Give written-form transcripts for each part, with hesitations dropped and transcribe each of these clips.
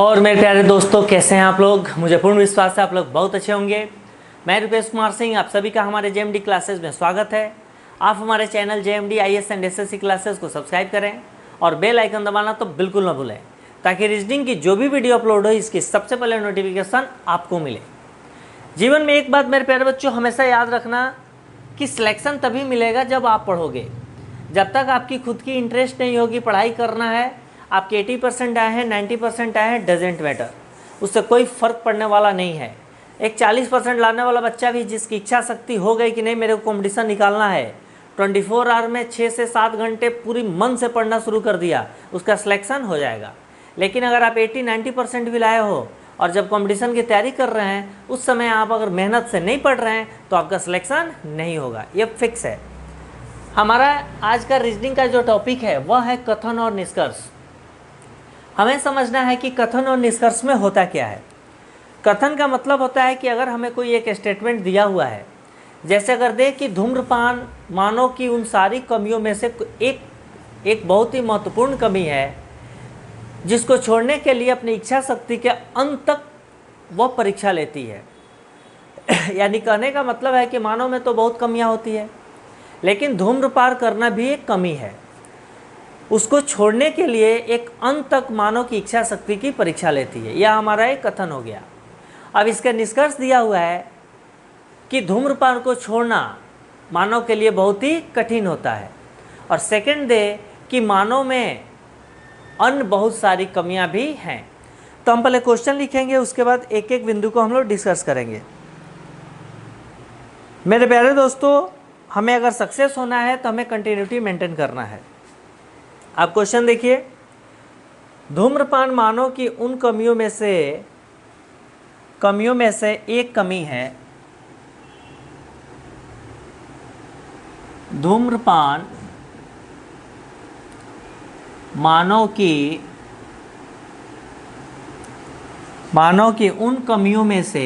और मेरे प्यारे दोस्तों, कैसे हैं आप लोग। मुझे पूर्ण विश्वास है आप लोग बहुत अच्छे होंगे। मैं रुपेश कुमार सिंह, आप सभी का हमारे जेएमडी क्लासेस में स्वागत है। आप हमारे channel JMD IAS and SSC classes को सब्सक्राइब करें और बेल आइकन दबाना तो बिल्कुल ना भूलें, ताकि रीजनिंग की जो भी वीडियो अपलोड हो इसकी सबसे पहले नोटिफिकेशन आपको मिले। जीवन में एक बात मेरे प्यारे बच्चों हमेशा याद रखना कि सिलेक्शन तभी मिलेगा जब आप पढ़ोगे। जब तक आपकी खुद की इंटरेस्ट नहीं होगी, पढ़ाई करना है, आपके 80% आए हैं, 90% आए हैं, डजेंट मैटर, उससे कोई फ़र्क पड़ने वाला नहीं है। एक 40% लाने वाला बच्चा भी जिसकी इच्छा शक्ति हो गई कि नहीं मेरे को कंपटीशन निकालना है, 24 आवर में 6 से 7 घंटे पूरी मन से पढ़ना शुरू कर दिया, उसका सिलेक्शन हो जाएगा। लेकिन अगर आप 80-90% भी लाए हो और जब कंपटीशन की तैयारी कर रहे हैं उस समय आप अगर मेहनत से नहीं पढ़ रहे हैं तो आपका सिलेक्शन नहीं होगा, ये फिक्स है। हमारा आज का रीजनिंग का जो टॉपिक है वह है कथन और निष्कर्ष। हमें समझना है कि कथन और निष्कर्ष में होता क्या है। कथन का मतलब होता है कि अगर हमें कोई एक स्टेटमेंट दिया हुआ है, जैसे अगर दें कि धूम्रपान मानव की उन सारी कमियों में से एक बहुत ही महत्वपूर्ण कमी है, जिसको छोड़ने के लिए अपनी इच्छा शक्ति के अंत तक वह परीक्षा लेती है। यानी कहने का मतलब है कि मानव में तो बहुत कमियां होती है, लेकिन धूम्रपान करना भी एक कमी है। उसको छोड़ने के लिए एक अंत तक मानव की इच्छा शक्ति की परीक्षा लेती है। यह हमारा एक कथन हो गया। अब इसका निष्कर्ष दिया हुआ है कि धूम्रपान को छोड़ना मानव के लिए बहुत ही कठिन होता है। और सेकंड दे कि मानव में अन्य बहुत सारी कमियां भी हैं। तो हम पहले क्वेश्चन लिखेंगे, उसके बाद एक एक बिंदु को हम लोग डिस्कस करेंगे। मेरे प्यारे दोस्तों, हमें अगर सक्सेस होना है तो हमें कंटिन्यूटी मेंटेन करना है। आप क्वेश्चन देखिए, धूम्रपान मानव की उन कमियों में से एक कमी है। धूम्रपान मानव की उन कमियों में से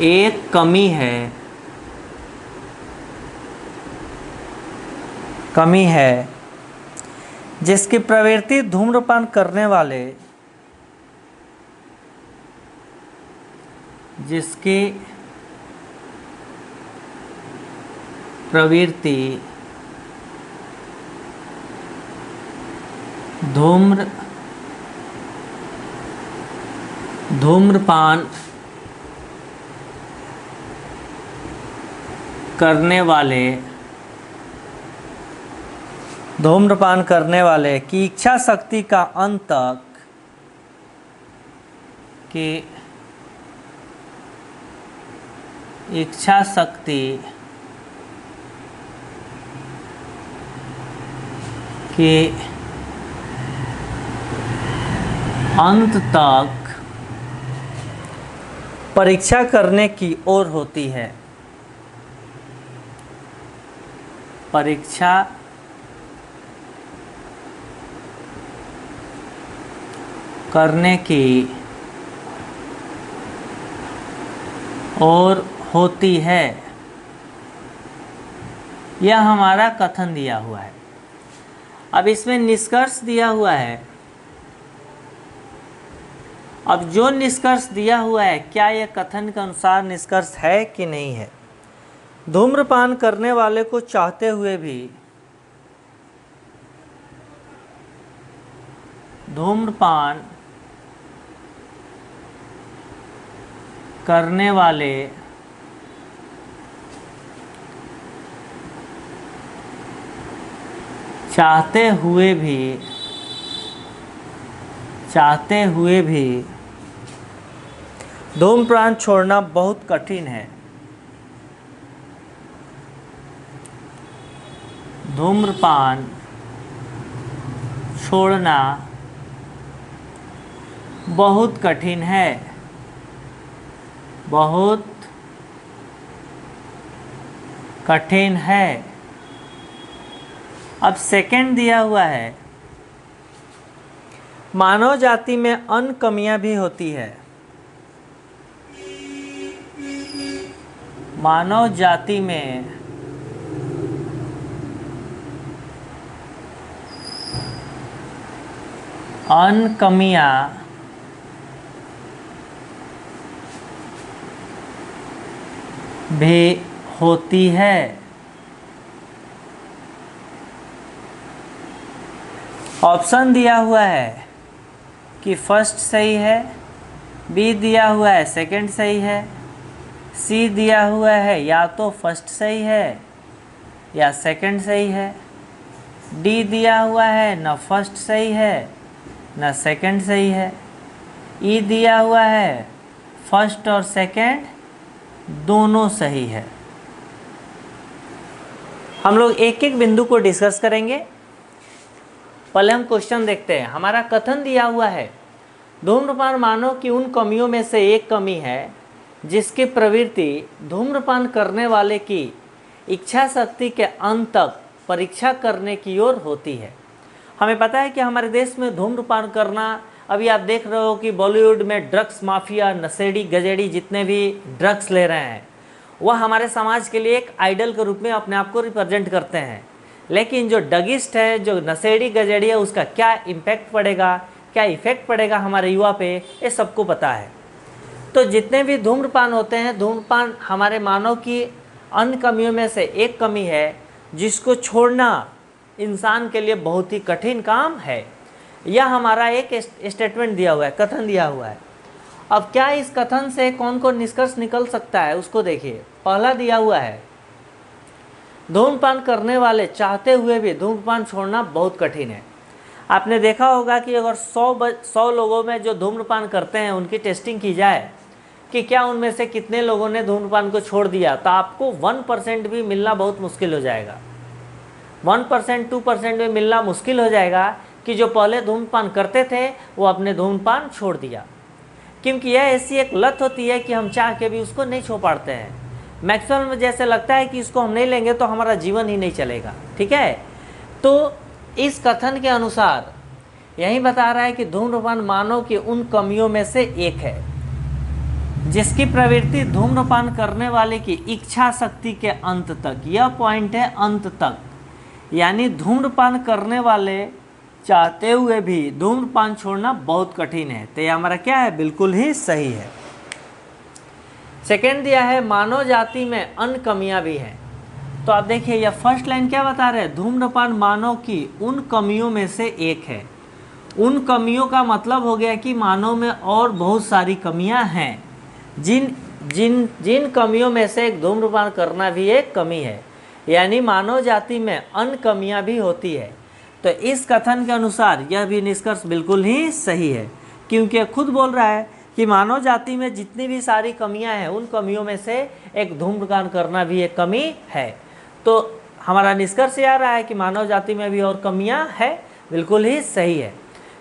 एक कमी है जिसकी प्रवृत्ति धूम्रपान करने वाले धूम्रपान करने वाले की इच्छा शक्ति का अंत तक परीक्षा करने की ओर होती है। परीक्षा करने की ओर होती है, यह हमारा कथन दिया हुआ है। अब इसमें निष्कर्ष दिया हुआ है। अब जो निष्कर्ष दिया हुआ है, क्या यह कथन के अनुसार निष्कर्ष है कि नहीं है। धूम्रपान करने वाले को चाहते हुए भी धूम्रपान करने वाले चाहते हुए भी धूम्रपान छोड़ना बहुत कठिन है। धूम्रपान छोड़ना बहुत कठिन है। बहुत कठिन है। अब सेकंड दिया हुआ है, मानव जाति में अन्य कमियां भी होती है। मानव जाति में अन्य कमियां भी होती है। ऑप्शन दिया हुआ है कि फर्स्ट सही है, बी दिया हुआ है सेकंड सही है, सी दिया हुआ है या तो फर्स्ट सही है या सेकंड सही है, डी दिया हुआ है न फर्स्ट सही है न सेकंड सही है, ई दिया हुआ है फर्स्ट और सेकंड दोनों सही है। हम लोग एक एक बिंदु को डिस्कस करेंगे। पहले हम क्वेश्चन देखते हैं। हमारा कथन दिया हुआ है, धूम्रपान मानव की उन कमियों में से एक कमी है जिसकी प्रवृत्ति धूम्रपान करने वाले की इच्छा शक्ति के अंत तक परीक्षा करने की ओर होती है। हमें पता है कि हमारे देश में धूम्रपान करना, अभी आप देख रहे हो कि बॉलीवुड में ड्रग्स माफिया, नशेड़ी गजेड़ी जितने भी ड्रग्स ले रहे हैं वह हमारे समाज के लिए एक आइडल के रूप में अपने आप को रिप्रेजेंट करते हैं। लेकिन जो डगिस्ट है, जो नशेड़ी गजेड़ी है, उसका क्या इम्पैक्ट पड़ेगा, क्या इफ़ेक्ट पड़ेगा हमारे युवा पे, ये सबको पता है। तो जितने भी धूम्रपान होते हैं, धूम्रपान हमारे मानव की अन्य कमियों में से एक कमी है जिसको छोड़ना इंसान के लिए बहुत ही कठिन काम है। यह हमारा एक स्टेटमेंट दिया हुआ है, कथन दिया हुआ है। अब क्या इस कथन से कौन कौन निष्कर्ष निकल सकता है उसको देखिए। पहला दिया हुआ है, धूम्रपान करने वाले चाहते हुए भी धूम्रपान छोड़ना बहुत कठिन है। आपने देखा होगा कि अगर 100 लोगों में जो धूम्रपान करते हैं उनकी टेस्टिंग की जाए कि क्या उनमें से कितने लोगों ने धूम्रपान को छोड़ दिया, तो आपको 1% भी मिलना बहुत मुश्किल हो जाएगा। 1%, 2% भी मिलना मुश्किल हो जाएगा कि जो पहले धूम्रपान करते थे वो अपने धूम्रपान छोड़ दिया। क्योंकि यह ऐसी एक लत होती है कि हम चाह के भी उसको नहीं छोड़ पाते हैं। मैक्सिमम में जैसे लगता है कि इसको हम नहीं लेंगे तो हमारा जीवन ही नहीं चलेगा। ठीक है, तो इस कथन के अनुसार यही बता रहा है कि धूम्रपान मानव की उन कमियों में से एक है जिसकी प्रवृत्ति धूम्रपान करने वाले की इच्छा शक्ति के अंत तक, यह पॉइंट है अंत तक, यानी धूम्रपान करने वाले चाहते हुए भी धूम्रपान छोड़ना बहुत कठिन है। तो यह हमारा क्या है, बिल्कुल ही सही है। सेकेंड दिया है, मानव जाति में अन्य कमियां भी हैं। तो आप देखिए यह फर्स्ट लाइन क्या बता रहे हैं, धूम्रपान मानव की उन कमियों में से एक है। उन कमियों का मतलब हो गया कि मानव में और बहुत सारी कमियां हैं, जिन कमियों में से एक धूम्रपान करना भी एक कमी है, यानी मानव जाति में अन्य कमियां भी होती है। तो इस कथन के अनुसार यह भी निष्कर्ष बिल्कुल ही सही है, क्योंकि खुद बोल रहा है कि मानव जाति में जितनी भी सारी कमियां हैं उन कमियों में से एक धूम्रपान करना भी एक कमी है। तो हमारा निष्कर्ष यह आ रहा है कि मानव जाति में भी और कमियां है, बिल्कुल ही सही है।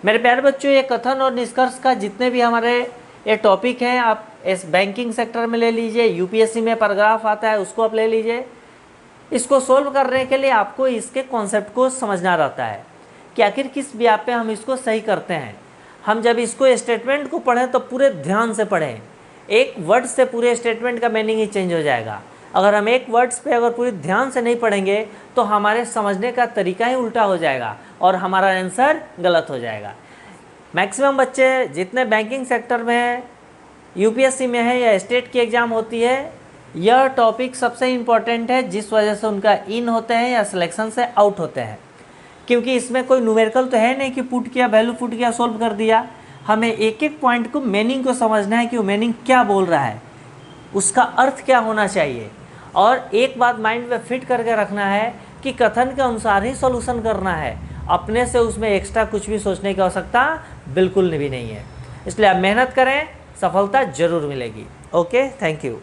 मेरे प्यारे बच्चों, ये कथन और निष्कर्ष का जितने भी हमारे ये टॉपिक हैं, आप इस बैंकिंग सेक्टर में ले लीजिए, यूपीएससी में पैराग्राफ आता है उसको आप ले लीजिए। इसको सोल्व करने के लिए आपको इसके कॉन्सेप्ट को समझना रहता है कि आखिर किस ब्याह पे हम इसको सही करते हैं। हम जब इसको स्टेटमेंट को पढ़ें तो पूरे ध्यान से पढ़ें। एक वर्ड से पूरे स्टेटमेंट का मीनिंग ही चेंज हो जाएगा। अगर हम एक वर्ड्स पे अगर पूरे ध्यान से नहीं पढ़ेंगे तो हमारे समझने का तरीका ही उल्टा हो जाएगा और हमारा आंसर गलत हो जाएगा। मैक्सिमम बच्चे जितने बैंकिंग सेक्टर में हैं, यूपीएससी में है या स्टेट की एग्ज़ाम होती है, यह टॉपिक सबसे इम्पॉर्टेंट है, जिस वजह से उनका इन होते हैं या सिलेक्शन से आउट होते हैं। क्योंकि इसमें कोई न्यूमेरिकल तो है नहीं कि पुट किया, वैल्यू पुट किया, सोल्व कर दिया। हमें एक एक पॉइंट को, मीनिंग को समझना है कि वो मीनिंग क्या बोल रहा है, उसका अर्थ क्या होना चाहिए। और एक बात माइंड में फिट करके रखना है कि कथन के अनुसार ही सॉल्यूशन करना है, अपने से उसमें एक्स्ट्रा कुछ भी सोचने की आवश्यकता बिल्कुल भी नहीं है। इसलिए आप मेहनत करें, सफलता जरूर मिलेगी। Okay, thank you.